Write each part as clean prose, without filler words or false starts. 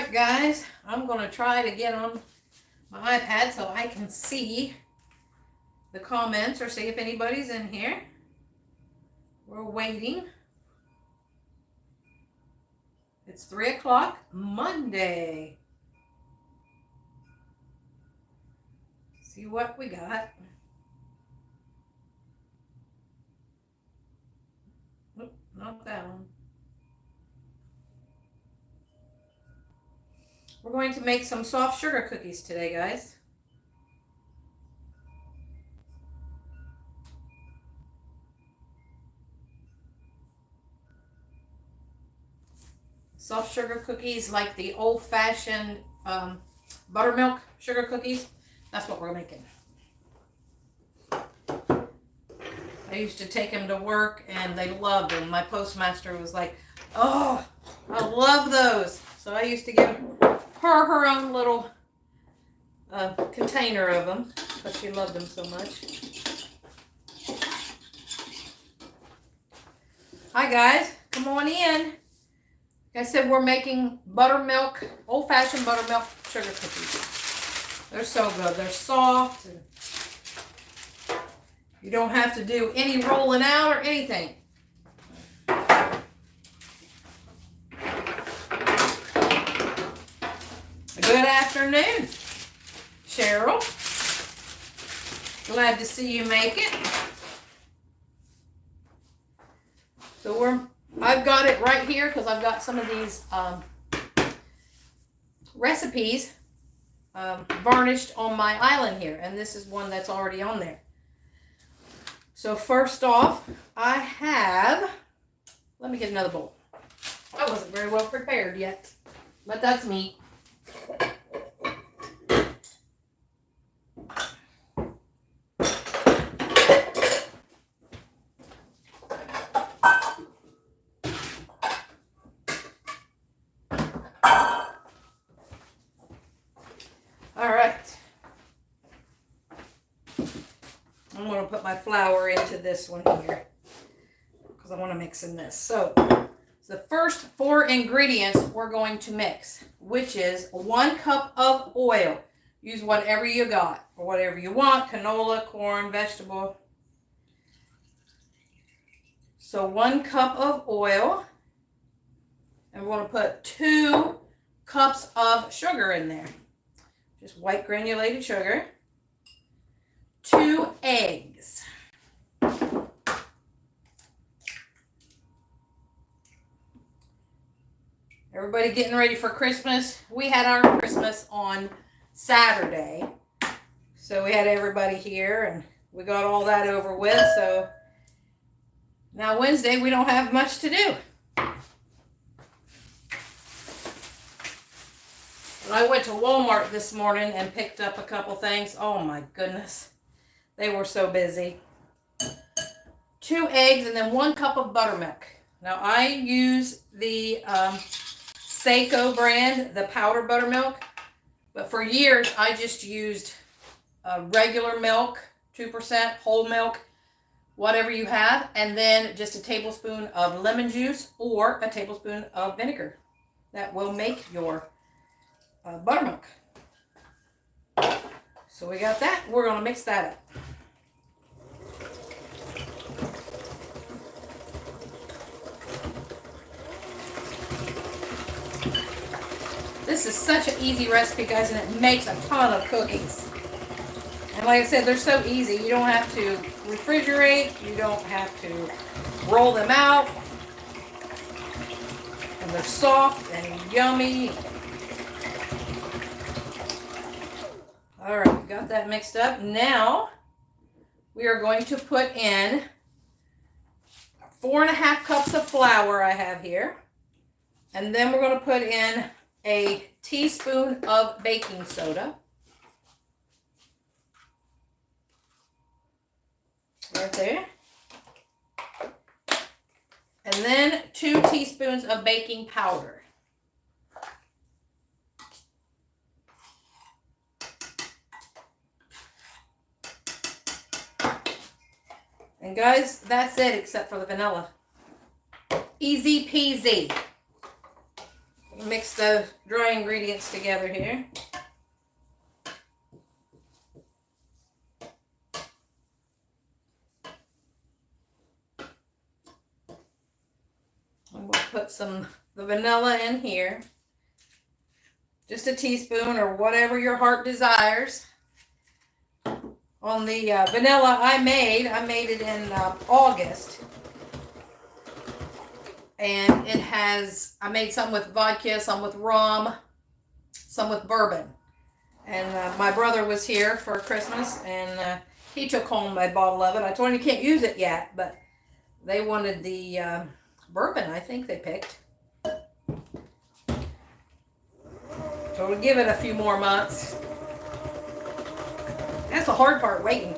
right, guys, I'm going to try to get on my iPad so I can see the comments or see if anybody's in here. We're waiting. It's 3 o'clock Monday. See what we got. Nope, not that one. We're going to make some soft sugar cookies today, guys. Soft sugar cookies like the old-fashioned buttermilk sugar cookies. That's what we're making. I used to take them to work and they loved them. My postmaster was like, oh, I love those. So I used to give her own little container of them because she loved them so much. Hi guys, come on in. Like I said, we're making buttermilk, old-fashioned buttermilk sugar cookies. They're so good. They're soft. You don't have to do any rolling out or anything. Good afternoon, Cheryl. Glad to see you make it. So I've got it right here because I've got some of these recipes varnished on my island here, and this is one that's already on there. So first off, I have, let me get another bowl. I wasn't very well prepared yet, but that's me. All right. I'm going to put my flour into this one here because I want to mix in this. So the first 4 ingredients we're going to mix, which is 1 cup of oil. Use whatever you got or whatever you want, canola, corn, vegetable. So 1 cup of oil, and we're going to put 2 cups of sugar in there. Just white granulated sugar. 2 eggs. Everybody getting ready for Christmas. We had our Christmas on Saturday. So we had everybody here and we got all that over with. So now Wednesday we don't have much to do. I went to Walmart this morning and picked up a couple things. Oh my goodness. They were so busy. 2 eggs and then 1 cup of buttermilk. Now I use the Seiko brand, the powder buttermilk. But for years I just used regular milk, 2% whole milk, whatever you have. And then just a tablespoon of lemon juice or a tablespoon of vinegar. That will make your buttermilk. So we got that. We're going to mix that up. This is such an easy recipe, guys, and it makes a ton of cookies. And like I said, they're so easy. You don't have to refrigerate. You don't have to roll them out. And they're soft and yummy. All right, got that mixed up. Now we are going to put in 4.5 cups of flour I have here. And then we're going to put in a teaspoon of baking soda. Right there. And then 2 teaspoons of baking powder. And guys, that's it except for the vanilla. Easy peasy. Mix the dry ingredients together here. And we'll put the vanilla in here. Just a teaspoon or whatever your heart desires. On the vanilla I made it in August. And it has, I made some with vodka, some with rum, some with bourbon. And my brother was here for Christmas, and he took home a bottle of it. I told him you can't use it yet, but they wanted the bourbon, I think they picked. So we'll give it a few more months. That's the hard part, waiting.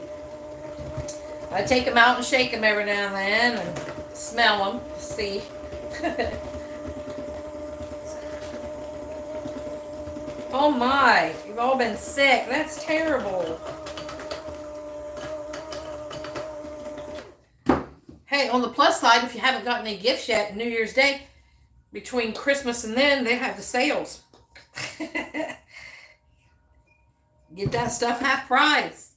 I take them out and shake them every now and then and smell them, see. Oh my, you've all been sick. That's terrible. Hey, on the plus side, if you haven't gotten any gifts yet, New Year's Day, between Christmas and then, they have the sales. Get that stuff half price.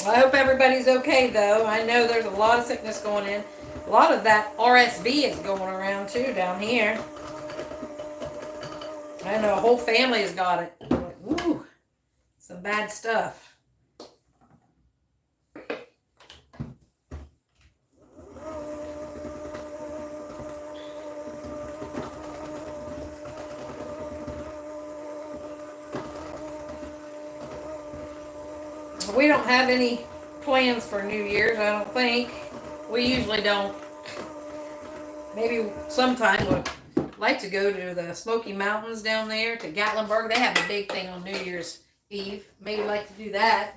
I hope everybody's okay, though. I know there's a lot of sickness going in. A lot of that RSV is going around, too, down here. I know a whole family has got it. Like, woo, some bad stuff. We don't have any plans for New Year's, I don't think. We usually don't. Maybe sometime we'd like to go to the Smoky Mountains down there, to Gatlinburg. They have a big thing on New Year's Eve. Maybe like to do that.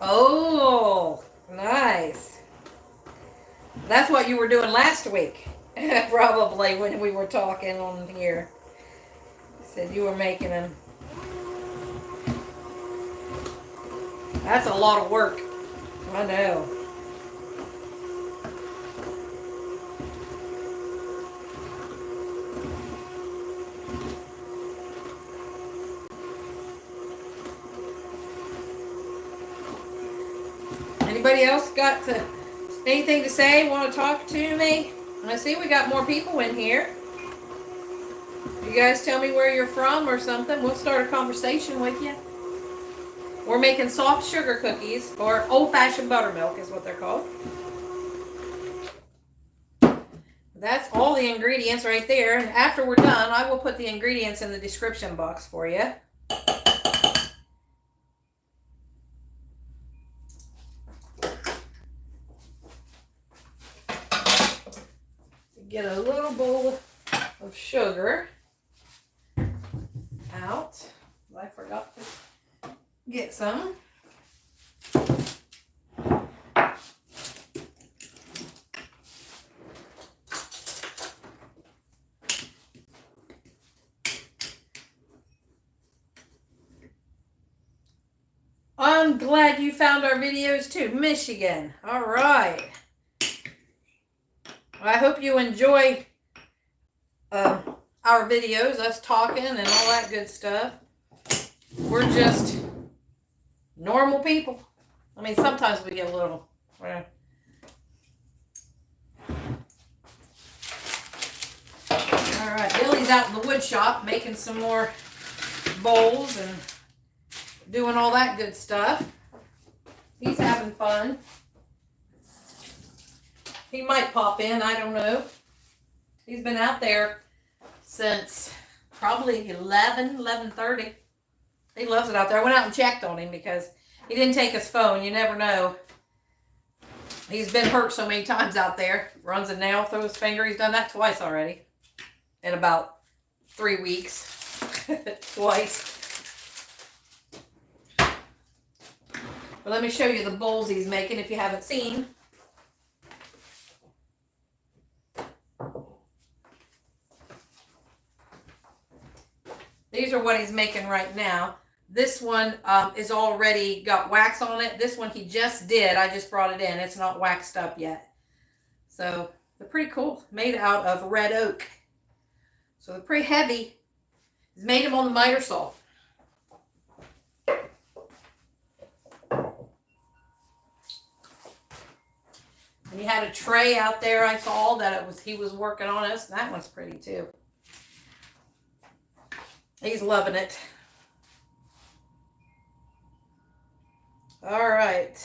Oh, nice. That's what you were doing last week, probably, when we were talking on here. Said you were making them. That's a lot of work. I know. Anybody else got anything to say? Want to talk to me? I see we got more people in here. You guys tell me where you're from or something. We'll start a conversation with you. We're making soft sugar cookies, or old-fashioned buttermilk is what they're called. That's all the ingredients right there. And after we're done, I will put the ingredients in the description box for you. Get a little bowl of sugar out. I forgot to get some. I'm glad you found our videos too, Michigan. All right. I hope you enjoy our videos, us talking and all that good stuff. We're just normal people. I mean, sometimes we get a little... All right, Billy's out in the wood shop making some more bowls and doing all that good stuff. He's having fun. He might pop in, I don't know. He's been out there since probably 11:30. He loves it out there. I went out and checked on him because he didn't take his phone. You never know. He's been hurt so many times out there. Runs a nail through his finger. He's done that twice already. In about 3 weeks. Twice. But let me show you the bowls he's making if you haven't seen. These are what he's making right now. This one is already got wax on it. This one he just did. I just brought it in. It's not waxed up yet. So they're pretty cool. Made out of red oak. So they're pretty heavy. He's made them on the miter saw. And he had a tray out there I saw that he was working on us. That one's pretty too. He's loving it. All right.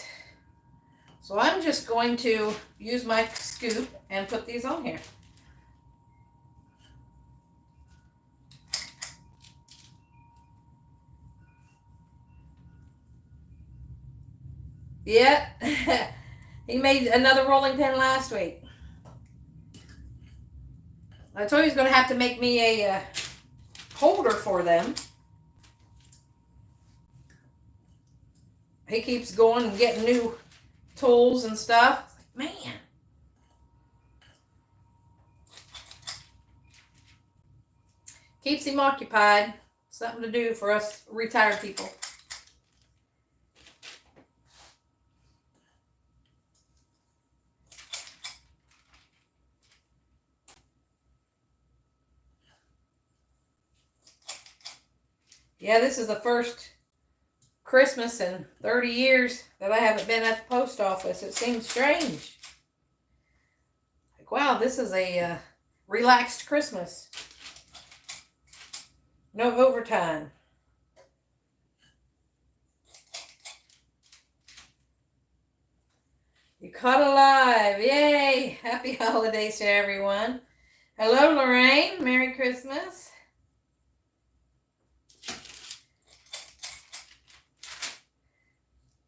So I'm just going to use my scoop and put these on here. Yeah. He made another rolling pin last week. I told you he was going to have to make me a holder for them. He keeps going and getting new tools and stuff. Man. Keeps him occupied. Something to do for us retired people. Yeah, this is the first Christmas in 30 years that I haven't been at the post office. It seems strange. Like, wow, this is a relaxed Christmas. No overtime. You caught alive. Yay. Happy holidays to everyone. Hello, Lorraine. Merry Christmas.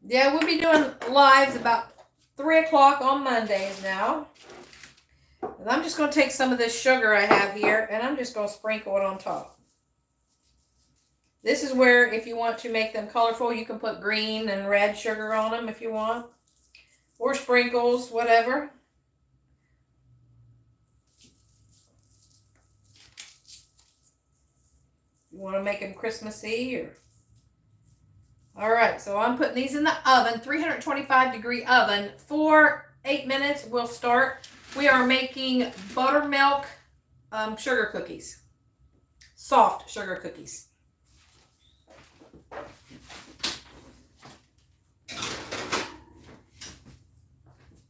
Yeah, we'll be doing lives about 3 o'clock on Mondays now. And I'm just going to take some of this sugar I have here and I'm just going to sprinkle it on top. This is where, if you want to make them colorful, you can put green and red sugar on them if you want. Or sprinkles, whatever. You want to make them Christmassy or... Alright, so I'm putting these in the oven, 325 degree oven. For 8 minutes, we'll start. We are making buttermilk sugar cookies. Soft sugar cookies.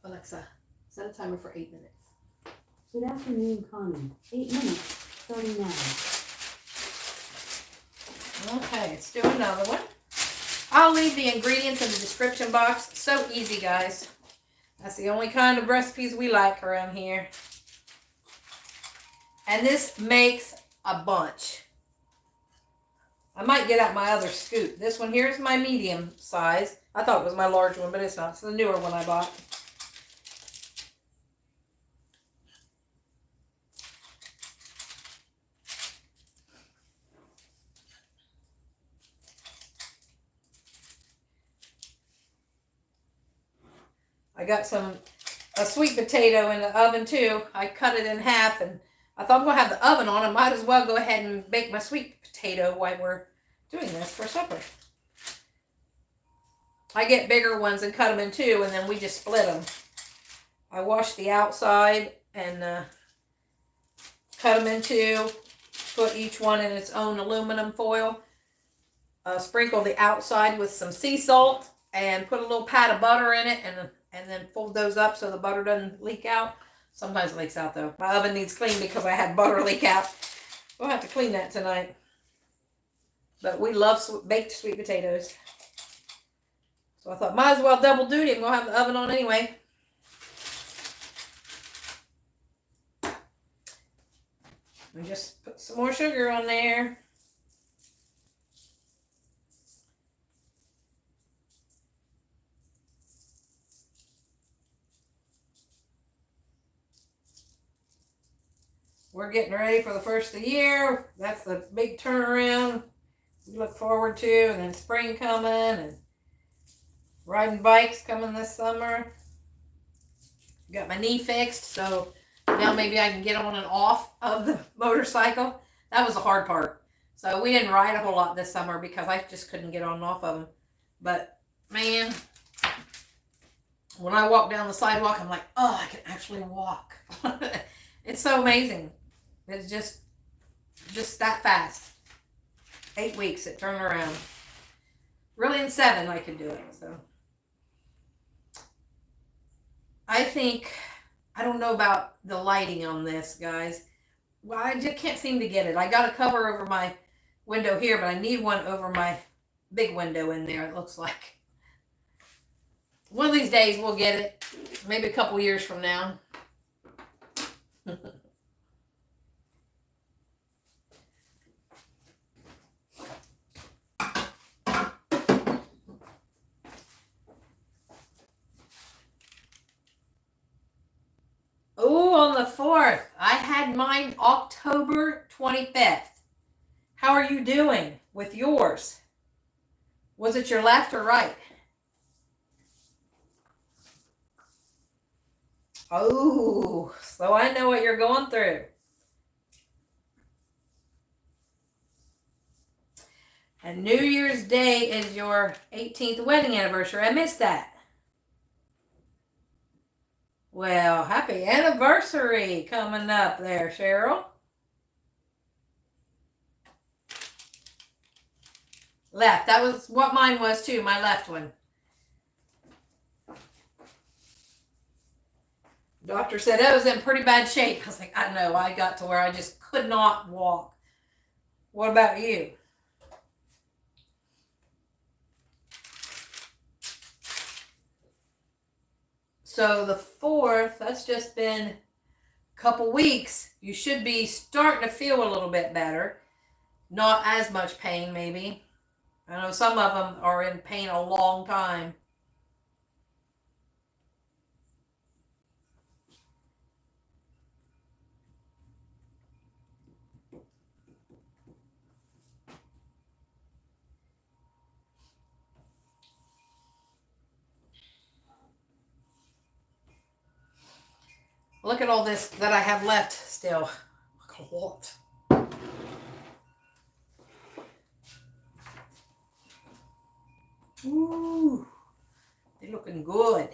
Alexa, set a timer for 8 minutes. Good afternoon, Connie. 8 minutes, starting now. Okay, let's do another one. I'll leave the ingredients in the description box. So easy, guys. That's the only kind of recipes we like around here. And this makes a bunch. I might get out my other scoop. This one here is my medium size. I thought it was my large one, but it's not. It's the newer one I bought. I got a sweet potato in the oven too. I cut it in half and I thought I'm going to have the oven on. I might as well go ahead and bake my sweet potato while we're doing this for supper. I get bigger ones and cut them in two and then we just split them. I wash the outside and cut them in two. Put each one in its own aluminum foil. Sprinkle the outside with some sea salt and put a little pat of butter in it and then fold those up so the butter doesn't leak out. Sometimes it leaks out though. My oven needs clean because I had butter leak out. We'll have to clean that tonight. But we love baked sweet potatoes. So I thought, might as well double duty. I'm going to have the oven on anyway. We just put some more sugar on there. We're getting ready for the first of the year. That's the big turnaround we look forward to. And then spring coming and riding bikes coming this summer. Got my knee fixed, so now maybe I can get on and off of the motorcycle. That was the hard part. So we didn't ride a whole lot this summer because I just couldn't get on and off of them. But man, when I walk down the sidewalk, I'm like, oh, I can actually walk. It's so amazing. It's just that fast. 8 weeks it turned around. Really in 7 I could do it. So I don't know about the lighting on this, guys. Well, I just can't seem to get it. I got a cover over my window here, but I need one over my big window in there, it looks like. One of these days we'll get it. Maybe a couple years from now. Oh, on the 4th. I had mine October 25th. How are you doing with yours? Was it your left or right? Oh, so I know what you're going through. And New Year's Day is your 18th wedding anniversary. I missed that. Well, happy anniversary coming up there, Cheryl. Left. That was what mine was too, my left one. Doctor said it was in pretty bad shape. I was like, I know. I got to where I just could not walk. What about you? So the 4th, that's just been a couple weeks. You should be starting to feel a little bit better. Not as much pain, maybe. I know some of them are in pain a long time. Look at all this that I have left still. Look at what. Ooh, they're looking good.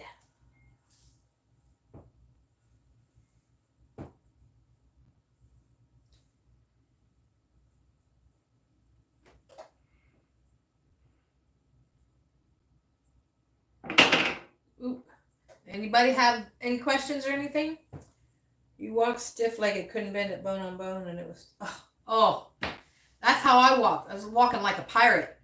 Ooh. Anybody have any questions or anything? You walk stiff-legged, couldn't bend it bone on bone, and it was, oh, that's how I walked. I was walking like a pirate.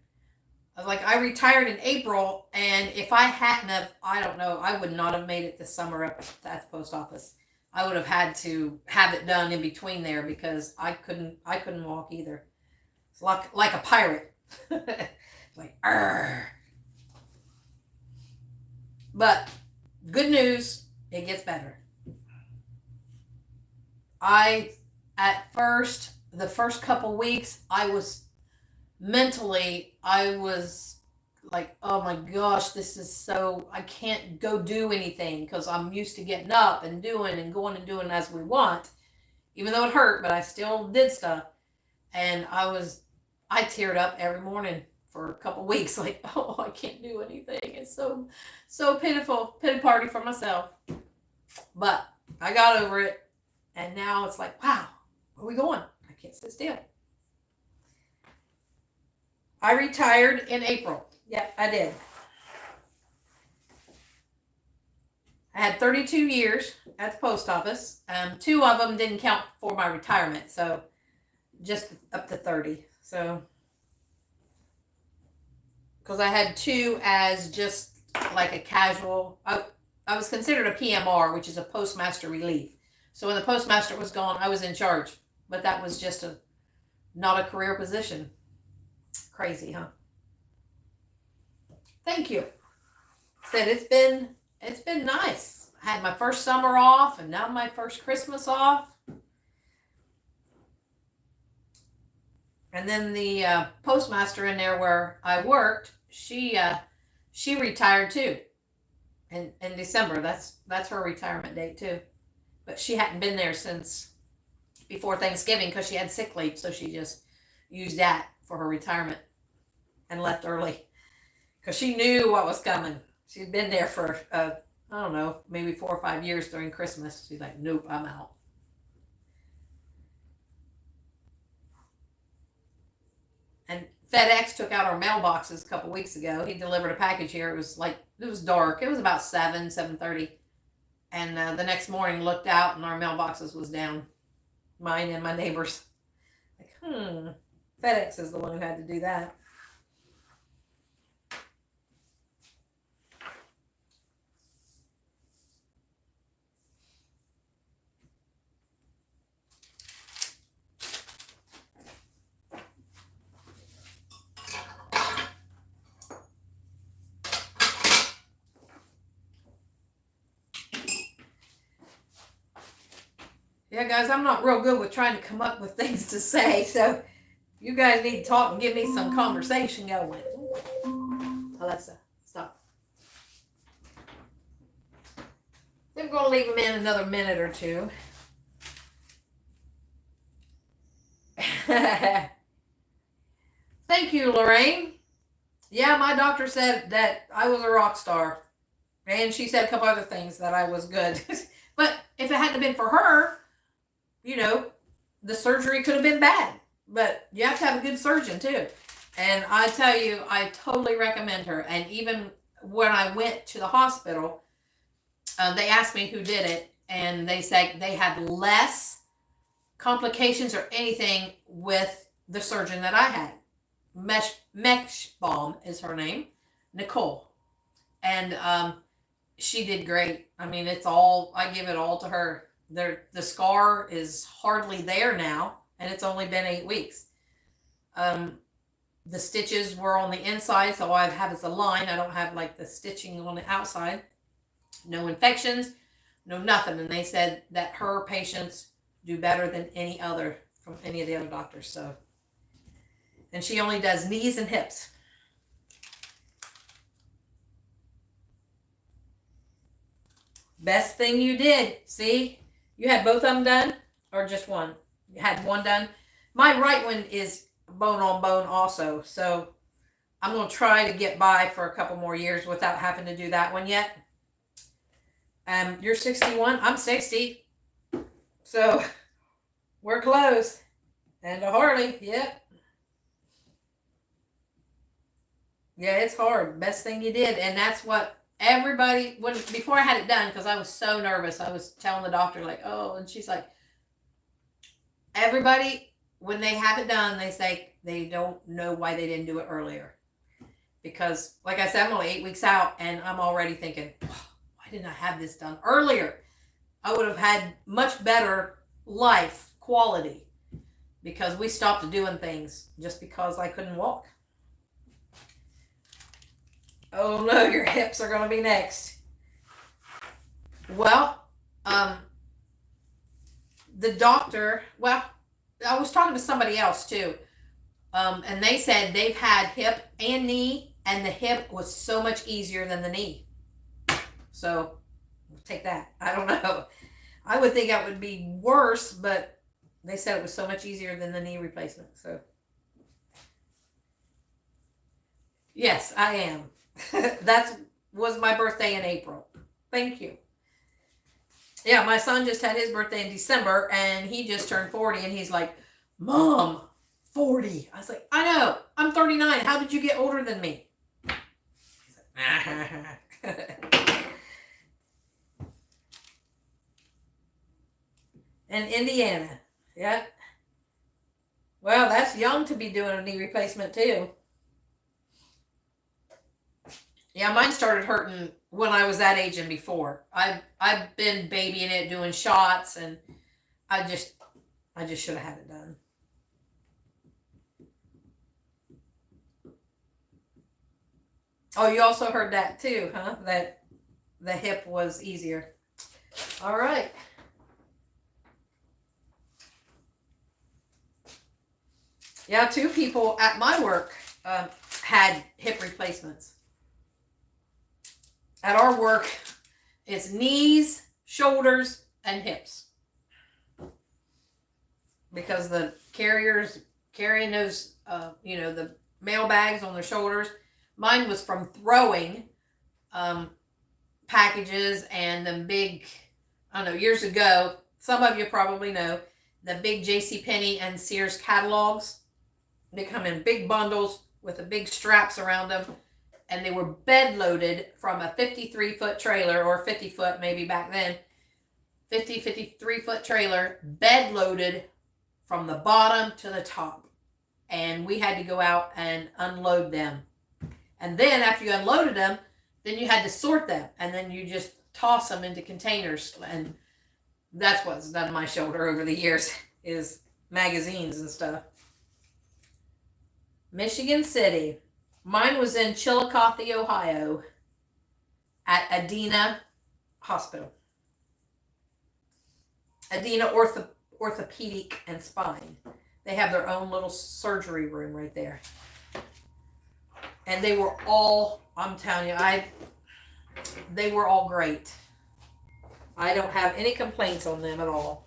I was like, I retired in April, and if I hadn't have, I don't know, I would not have made it this summer up at the post office. I would have had to have it done in between there because I couldn't walk either. It's like a pirate. Like, argh. But good news, it gets better. The first couple weeks, I was like, oh my gosh, this is so, I can't go do anything because I'm used to getting up and doing and going and doing as we want, even though it hurt, but I still did stuff. And I teared up every morning for a couple weeks, like, oh, I can't do anything. It's so pitiful, pity party for myself. But I got over it, and now it's like, wow, where are we going? I can't sit still. I retired in April. Yep, I did. I had 32 years at the post office. 2 of them didn't count for my retirement, so just up to 30. So, because I had 2 as just like a casual, I was considered a PMR, which is a postmaster relief. So when the postmaster was gone, I was in charge, but that was just not a career position. Crazy, huh? Thank you. Said it's been nice. I had my first summer off, and now my first Christmas off. And then the postmaster in there where I worked, she retired too, in December. That's her retirement date too. But she hadn't been there since before Thanksgiving because she had sick leave, so she just used that for her retirement and left early because she knew what was coming. She'd been there for, I don't know, maybe 4 or 5 years during Christmas. She's like, nope, I'm out. And FedEx took out our mailboxes a couple weeks ago. He delivered a package here. It was dark. It was about 7:30. And the next morning looked out and our mailboxes was down. Mine and my neighbor's. Like, FedEx is the one who had to do that. Yeah, guys, I'm not real good with trying to come up with things to say, so you guys need to talk and give me some conversation going. Alexa, stop. I'm going to leave them in another minute or two. Thank you, Lorraine. Yeah, my doctor said that I was a rock star. And she said a couple other things that I was good. But if it hadn't been for her, you know, the surgery could have been bad. But you have to have a good surgeon too. And I tell you, I totally recommend her. And even when I went to the hospital, they asked me who did it. And they said they had less complications or anything with the surgeon that I had. Meshbaum is her name, Nicole. And she did great. I mean, I give it all to her. The scar is hardly there now, and it's only been 8 weeks. The stitches were on the inside, so all I have is a line. I don't have like the stitching on the outside. No infections, no nothing. And they said that her patients do better than any other from any of the other doctors. So, and she only does knees and hips. Best thing you did. See? You had both of them done? Or just one? You had one done? My right one is bone on bone also. So I'm going to try to get by for a couple more years without having to do that one yet. You're 61. I'm 60. So we're close. And a Harley. Yep. Yeah, it's hard. Best thing you did. And that's what everybody, before I had it done, because I was so nervous, I was telling the doctor, like, oh, and she's like, everybody, when they have it done, they say they don't know why they didn't do it earlier. Because, like I said, I'm only 8 weeks out, and I'm already thinking, why didn't I have this done earlier? I would have had much better life quality, because we stopped doing things just because I couldn't walk. Oh no, your hips are going to be next. Well, the doctor, I was talking to somebody else too. And they said they've had hip and knee, and the hip was so much easier than the knee. So, take that. I don't know. I would think that would be worse, but they said it was so much easier than the knee replacement. So, yes, I am. That was my birthday in April. Thank you. Yeah, my son just had his birthday in December, and he just turned 40, and he's like, Mom, 40. I was like, I know, I'm 39. How did you get older than me? He's like, in Indiana. Yeah. Well, that's young to be doing a knee replacement too. Yeah, mine started hurting when I was that age and before. I've been babying it, doing shots, and I just should have had it done. Oh, you also heard that too, huh? That the hip was easier. All right. Yeah, 2 people at my work had hip replacements. At our work, it's knees, shoulders, and hips. Because the carriers carrying those, the mail bags on their shoulders. Mine was from throwing packages and the big, I don't know, years ago, some of you probably know, the big JCPenney and Sears catalogs. They come in big bundles with the big straps around them. And they were bed loaded from a 53-foot trailer, or 50-foot maybe back then. 53-foot trailer, bed loaded from the bottom to the top. And we had to go out and unload them. And then after you unloaded them, then you had to sort them. And then you just toss them into containers. And that's what's done my shoulder over the years, is magazines and stuff. Michigan City. Mine was in Chillicothe, Ohio, at Adena Hospital. Adena Orthopedic and Spine. They have their own little surgery room right there. And they were all, I'm telling you, they were all great. I don't have any complaints on them at all.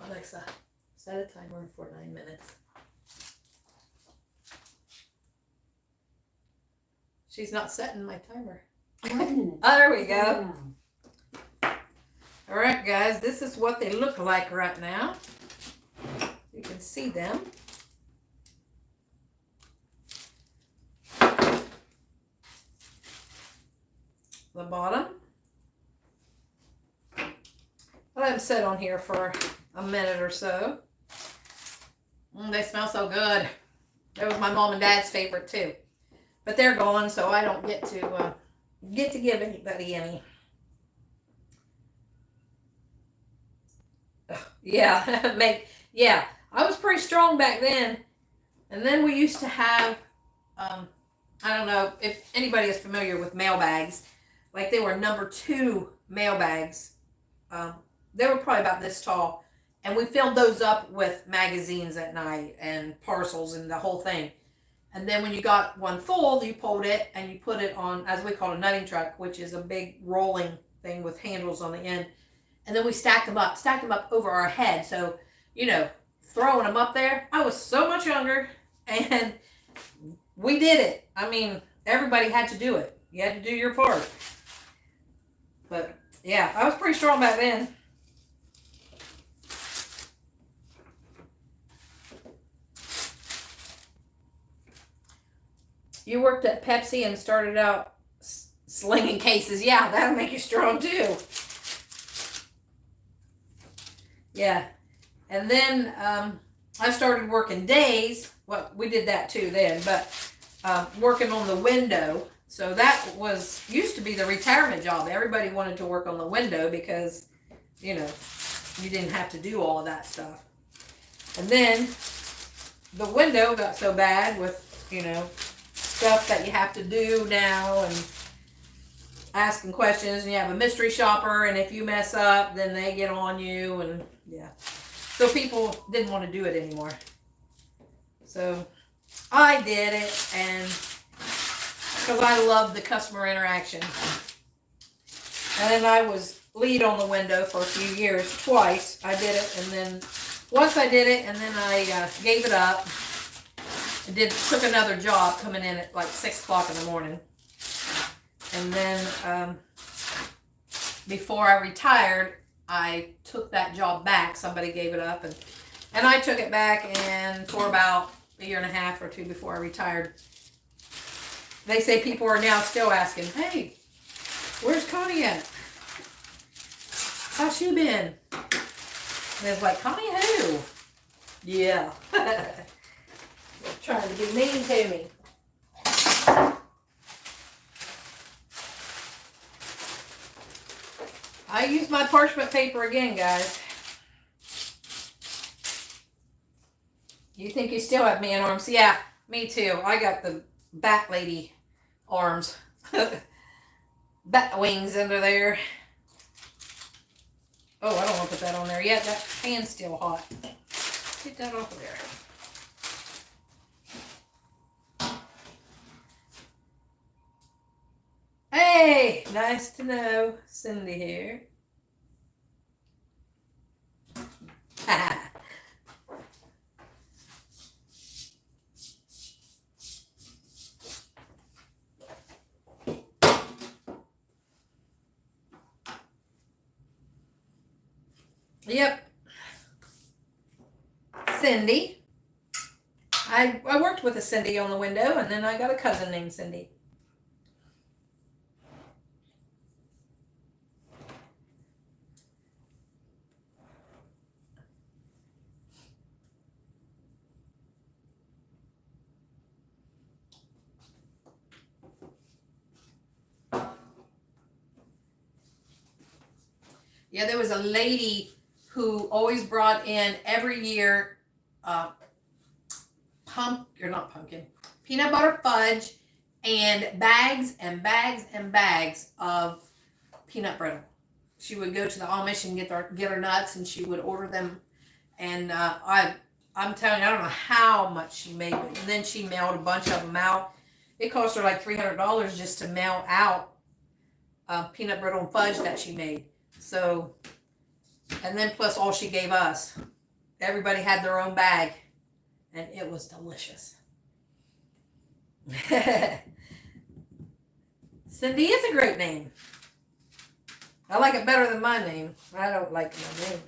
Alexa, set a timer for 9 minutes. She's not setting my timer. 9 minutes. Oh, there we go. All right, guys, this is what they look like right now. You can see them. The bottom. Let them sit on here for a minute or so. They smell so good. That was my mom and dad's favorite too. But they're gone, so I don't get to give anybody any. Yeah, I was pretty strong back then. And then we used to have, I don't know if anybody is familiar with mail bags. Like they were number 2 mail bags. They were probably about this tall. And we filled those up with magazines at night and parcels and the whole thing. And then when you got one full, you pulled it and you put it on, as we call it, a nutting truck, which is a big rolling thing with handles on the end. And then we stacked them up over our head. So, throwing them up there. I was so much younger and we did it. I mean, everybody had to do it. You had to do your part. But yeah, I was pretty strong back then. You worked at Pepsi and started out slinging cases. Yeah, that'll make you strong too. Yeah. And then I started working days. Well, we did that too then, but working on the window. So that used to be the retirement job. Everybody wanted to work on the window because, you didn't have to do all of that stuff. And then the window got so bad with, stuff that you have to do now and asking questions, and you have a mystery shopper, and if you mess up, then they get on you, and yeah. So people didn't want to do it anymore. So I did it, and because I loved the customer interaction. And then I was lead on the window for a few years, twice. I did it, and then once I did it, and then I gave it up. I took another job coming in at like 6 o'clock in the morning. And then before I retired, I took that job back. Somebody gave it up, and I took it back, and for about a year and a half or 2 before I retired. They say people are now still asking, hey, where's Connie at? How's she been? And it's like, Connie who? Yeah. Trying to be mean to me. I use my parchment paper again, guys. You think you still have man arms? Yeah, me too. I got the bat lady arms. Bat wings under there. Oh, I don't want to put that on there yet. That pan's still hot. Get that off of there. Hey, nice to know. Cindy here. Yep. Cindy. I worked with a Cindy on the window, and then I got a cousin named Cindy. Yeah, there was a lady who always brought in every year peanut butter fudge and bags and bags and bags of peanut brittle. She would go to the Amish and get her nuts, and she would order them. And I'm telling you, I don't know how much she made, and then she mailed a bunch of them out. It cost her like $300 just to mail out peanut brittle and fudge that she made. So, and then plus all she gave us. Everybody had their own bag, and it was delicious. Cindy is a great name. I like it better than my name. I don't like my name.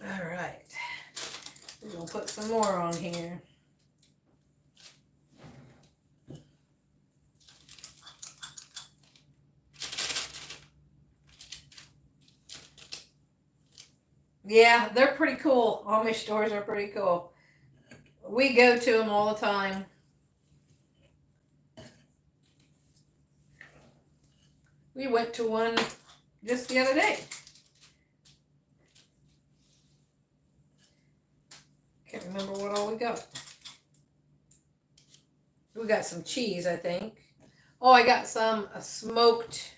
All right. We're going to put some more on here. Yeah, they're pretty cool. Amish stores are pretty cool. We go to them all the time. We went to one just the other day. Can't remember what all we got. We got some cheese, I think. Oh, I got some smoked,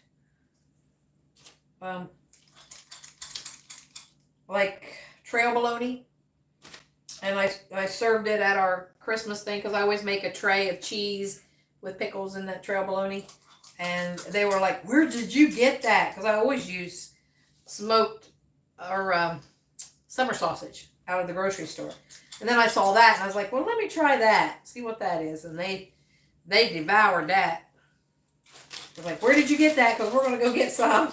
like trail bologna. And I served it at our Christmas thing because I always make a tray of cheese with pickles in that trail bologna. And they were like, where did you get that? Because I always use smoked or summer sausage out of the grocery store. And then I saw that and I was like, well, let me try that. See what that is. And they devoured that. I was like, where did you get that? Because we're going to go get some.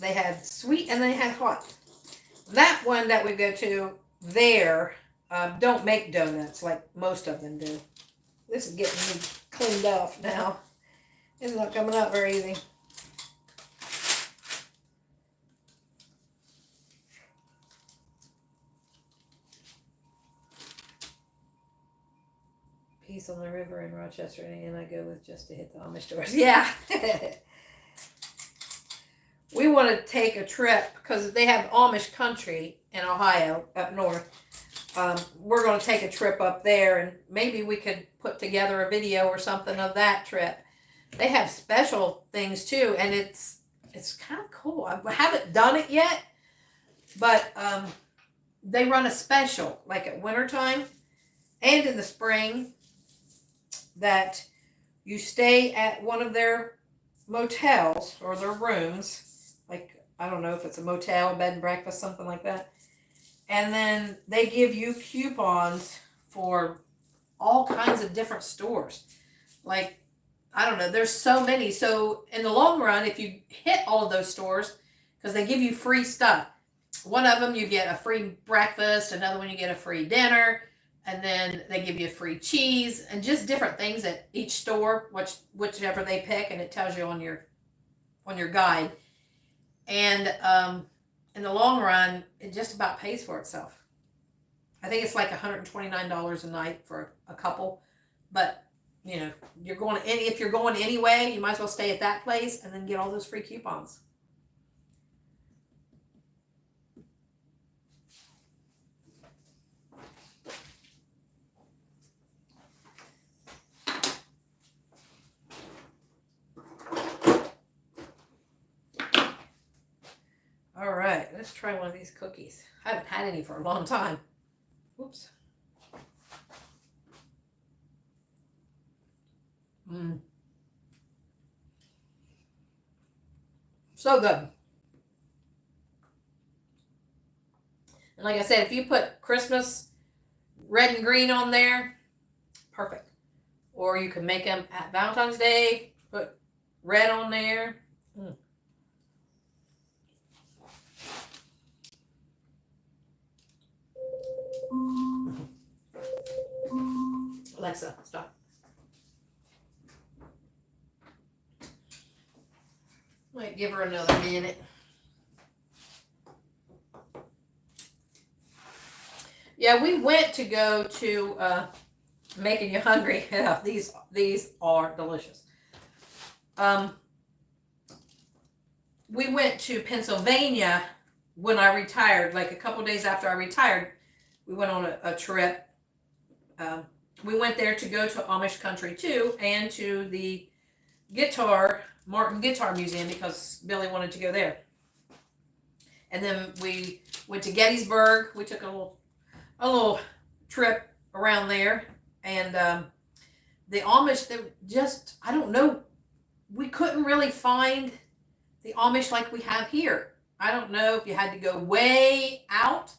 They had sweet and they had hot. That one that we go to there don't make donuts like most of them do. This is getting me cleaned off now. It's not coming out very easy. Peace on the river in Rochester, and I go with just to hit the Amish stores. Yeah. We want to take a trip because they have Amish country in Ohio up north. We're going to take a trip up there, and maybe we could put together a video or something of that trip. They have special things too, and it's kind of cool. I haven't done it yet, but they run a special like at wintertime and in the spring that you stay at one of their motels or their rooms. Like, I don't know if it's a motel, bed and breakfast, something like that. And then they give you coupons for all kinds of different stores. Like, I don't know, there's so many. So in the long run, if you hit all of those stores, because they give you free stuff. One of them, you get a free breakfast. Another one, you get a free dinner. And then they give you a free cheese and just different things at each store, whichever they pick. And it tells you on your guide. And in the long run, it just about pays for itself. I think it's like $129 a night for a couple. But, you know, if you're going anyway, you might as well stay at that place and then get all those free coupons. Let's try one of these cookies. I haven't had any for a long time. Oops. So good. And like I said, if you put Christmas red and green on there, perfect. Or you can make them at Valentine's Day, put red on there. Alexa, stop. Might give her another minute. Yeah, we went to go to making you hungry. Yeah, these are delicious. We went to Pennsylvania when I retired, like a couple days after I retired. We went on a trip. We went there to go to Amish country too, and to the Martin Guitar Museum because Billy wanted to go there. And then we went to Gettysburg. We took a little trip around there, and the Amish, they just, I don't know, we couldn't really find the Amish like we have here. I don't know if you had to go way out,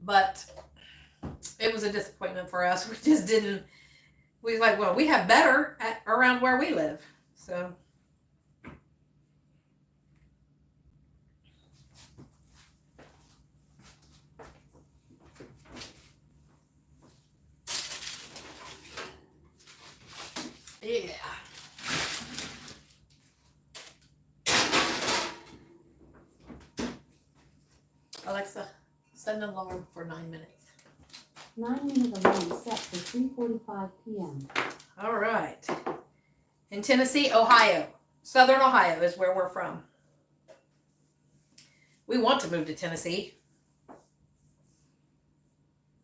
but it was a disappointment for us. We just didn't, we was like, well, we have better around where we live. So yeah. Alexa, set an alarm for 9 minutes. 9-minute alarm set for 3:45 p.m. All right. In Tennessee, Ohio. Southern Ohio is where we're from. We want to move to Tennessee.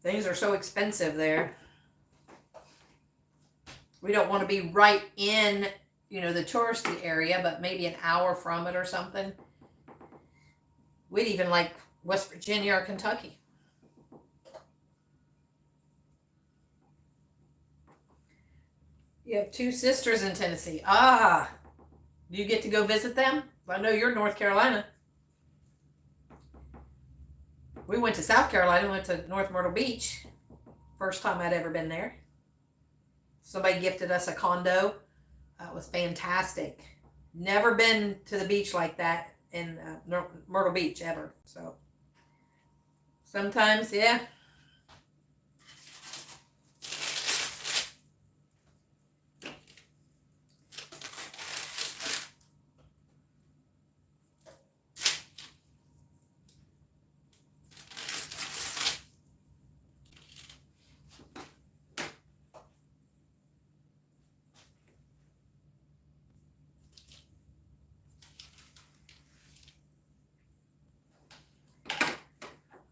Things are so expensive there. We don't want to be right in, the touristy area, but maybe an hour from it or something. We'd even like West Virginia or Kentucky. You have 2 sisters in Tennessee. Ah, do you get to go visit them? I know you're in North Carolina. We went to South Carolina, went to North Myrtle Beach. First time I'd ever been there. Somebody gifted us a condo. It was fantastic. Never been to the beach like that in Myrtle Beach ever. So sometimes, yeah.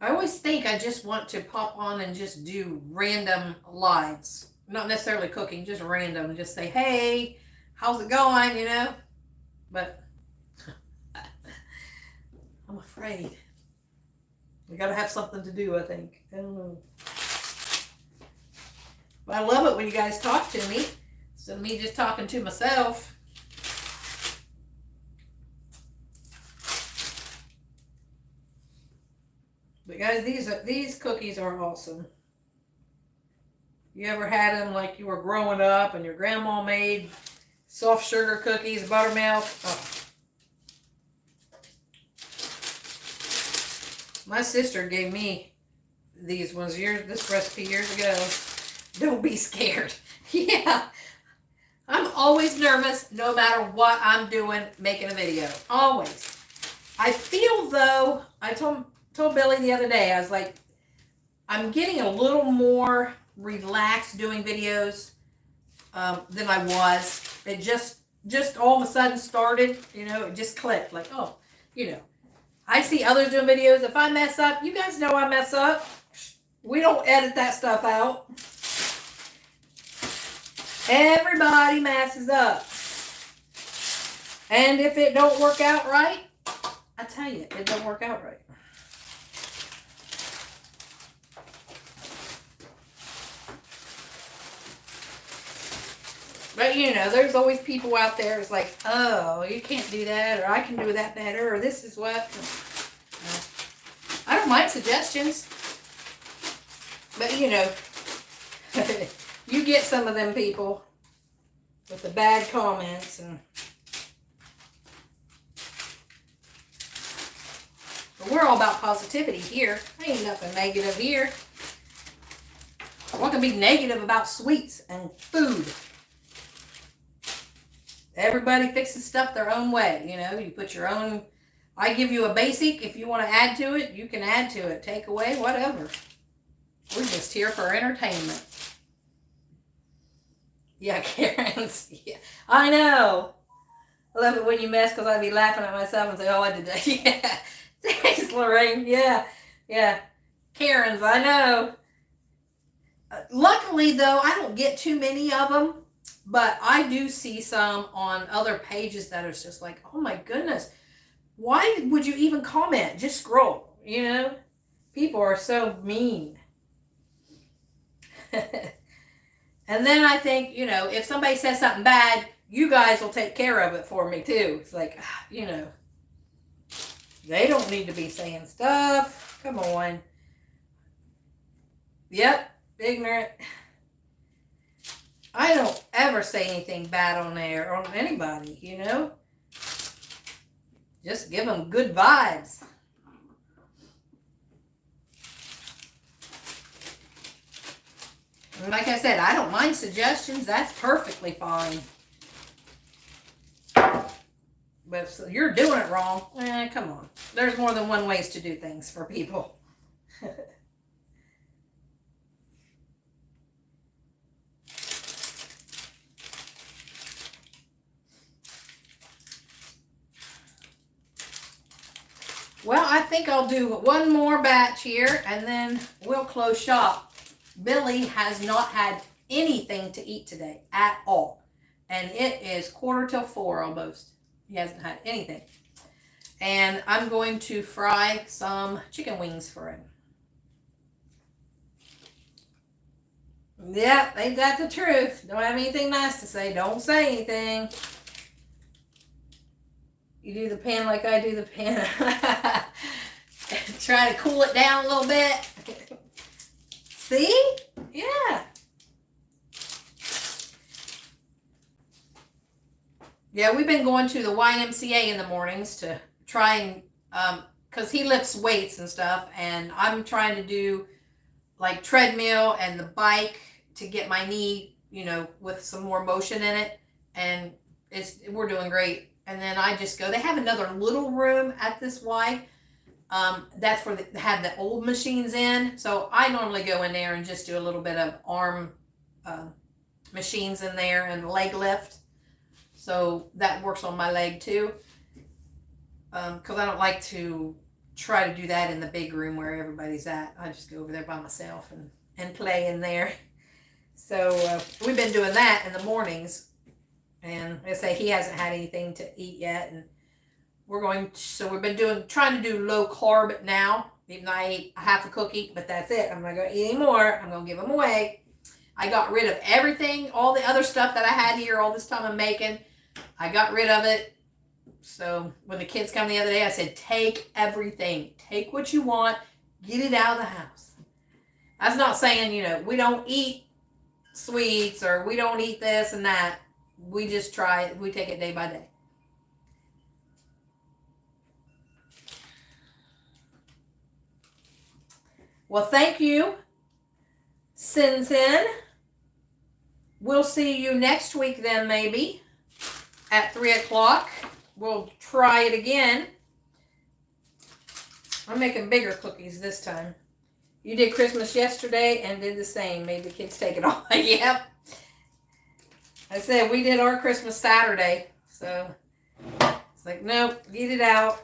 I always think I just want to pop on and just do random lives. Not necessarily cooking, just random. Just say, hey, how's it going, But I'm afraid. We got to have something to do, I think. I don't know. But I love it when you guys talk to me. Instead of me just talking to myself. But guys, these cookies are awesome. You ever had them like you were growing up and your grandma made soft sugar cookies, buttermilk? Oh. My sister gave me these ones this recipe years ago. Don't be scared. Yeah. I'm always nervous no matter what I'm doing, making a video. Always. I feel though, I told Billy the other day, I was like, I'm getting a little more relaxed doing videos than I was. It just all of a sudden started, it just clicked. Like, oh, I see others doing videos. If I mess up, you guys know I mess up. We don't edit that stuff out. Everybody messes up. And if it don't work out right, I tell you, it don't work out right. But you know, there's always people out there who's like, oh, you can't do that, or I can do that better, or this is what. I don't mind suggestions. But you know, you get some of them people with the bad comments and but we're all about positivity here. Ain't nothing negative here. What can be negative about sweets and food? Everybody fixes stuff their own way. You know, you put your own. I give you a basic. If you want to add to it, you can add to it. Take away, whatever. We're just here for entertainment. Yeah, Karen's. Yeah, I know. I love it when you mess because I'd be laughing at myself and say, oh, I did that. Yeah. Thanks, Lorraine. Yeah. Yeah. Karen's, I know. Luckily, though, I don't get too many of them. But I do see some on other pages that are just like, oh my goodness, why would you even comment? Just scroll, you know? People are so mean. And then I think, you know, if somebody says something bad, you guys will take care of it for me too. It's like, you know, they don't need to be saying stuff. Come on. Yep, ignorant. I don't ever say anything bad on there, on anybody, you know? Just give them good vibes. And like I said, I don't mind suggestions. That's perfectly fine. But if you're doing it wrong, come on. There's more than one ways to do things for people. Well, I think I'll do one more batch here and then we'll close shop. Billy has not had anything to eat today at all. And it is 3:45 almost. He hasn't had anything. And I'm going to fry some chicken wings for him. Yep, ain't that the truth? Don't have anything nice to say. Don't say anything. You do the pan like I do the pan. Try to cool it down a little bit. See? Yeah. Yeah, we've been going to the YMCA in the mornings to try and, because he lifts weights and stuff, and I'm trying to do like treadmill and the bike to get my knee, you know, with some more motion in it, and we're doing great. And then I just go, they have another little room at this Y. That's where they have the old machines in. So I normally go in there and just do a little bit of arm machines in there and leg lift. So that works on my leg too. Because I don't like to try to do that in the big room where everybody's at. I just go over there by myself and play in there. So we've been doing that in the mornings. And like I say, he hasn't had anything to eat yet, and so we've been trying to do low carb now, even though I ate half a cookie, but that's it. I'm not going to eat any more. I'm going to give them away. I got rid of everything, all the other stuff that I had here all this time I'm making. I got rid of it. So when the kids come the other day, I said, take everything. Take what you want. Get it out of the house. That's not saying, you know, we don't eat sweets or we don't eat this and that. We just try it. We take it day by day. Well, thank you, Sin. We'll see you next week then, maybe, at 3 o'clock. We'll try it again. I'm making bigger cookies this time. You did Christmas yesterday and did the same. Made the kids take it all. Yep. I said we did our Christmas Saturday, so it's like, nope, get it out.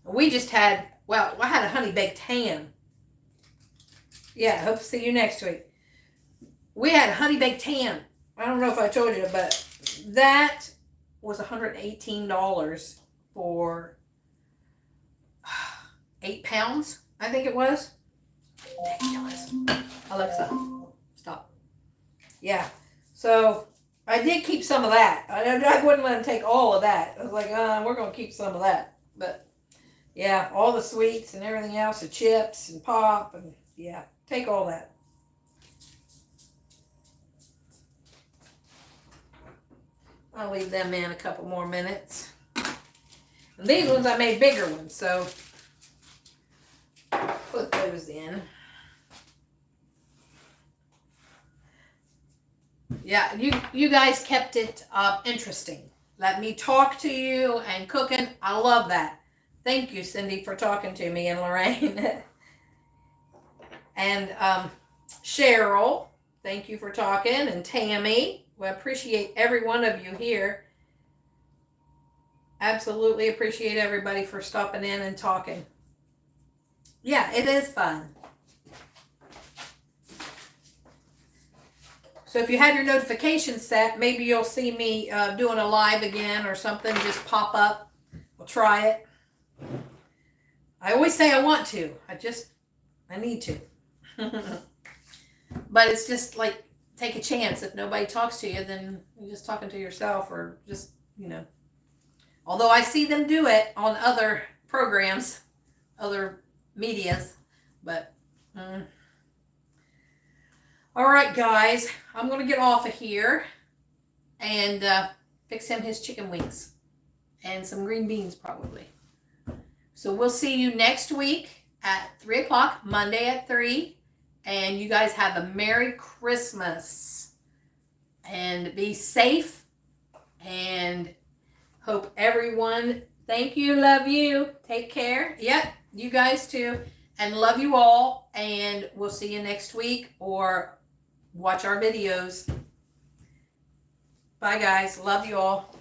We just had, well, I had a honey baked ham. Yeah, hope to see you next week. We had a honey baked ham. I don't know if I told you, but that was $118 for 8 pounds, I think it was. ridiculous. Alexa, stop. Yeah. So I did keep some of that. I wouldn't let him take all of that. I was like, we're going to keep some of that. But yeah, all the sweets and everything else, the chips and pop, and yeah, take all that. I'll leave them in a couple more minutes. And these ones I made bigger ones, so put those in. Yeah, you guys kept it interesting. Let me talk to you and cooking. I love that. Thank you, Cindy, for talking to me, and Lorraine. And Cheryl, thank you for talking. And Tammy, we appreciate every one of you here. Absolutely appreciate everybody for stopping in and talking. Yeah, it is fun. So if you have your notifications set, maybe you'll see me doing a live again or something. Just pop up. We'll try it. I always say I want to. I need to. But it's just like, take a chance. If nobody talks to you, then you're just talking to yourself, or just, Although I see them do it on other programs, other medias, but... All right, guys, I'm going to get off of here and fix him his chicken wings and some green beans probably. So we'll see you next week at 3 o'clock, Monday at 3. And you guys have a Merry Christmas. And be safe. And hope everyone, thank you, love you, take care. Yep, you guys too. And love you all. And we'll see you next week, or watch our videos. Bye, guys. Love you all.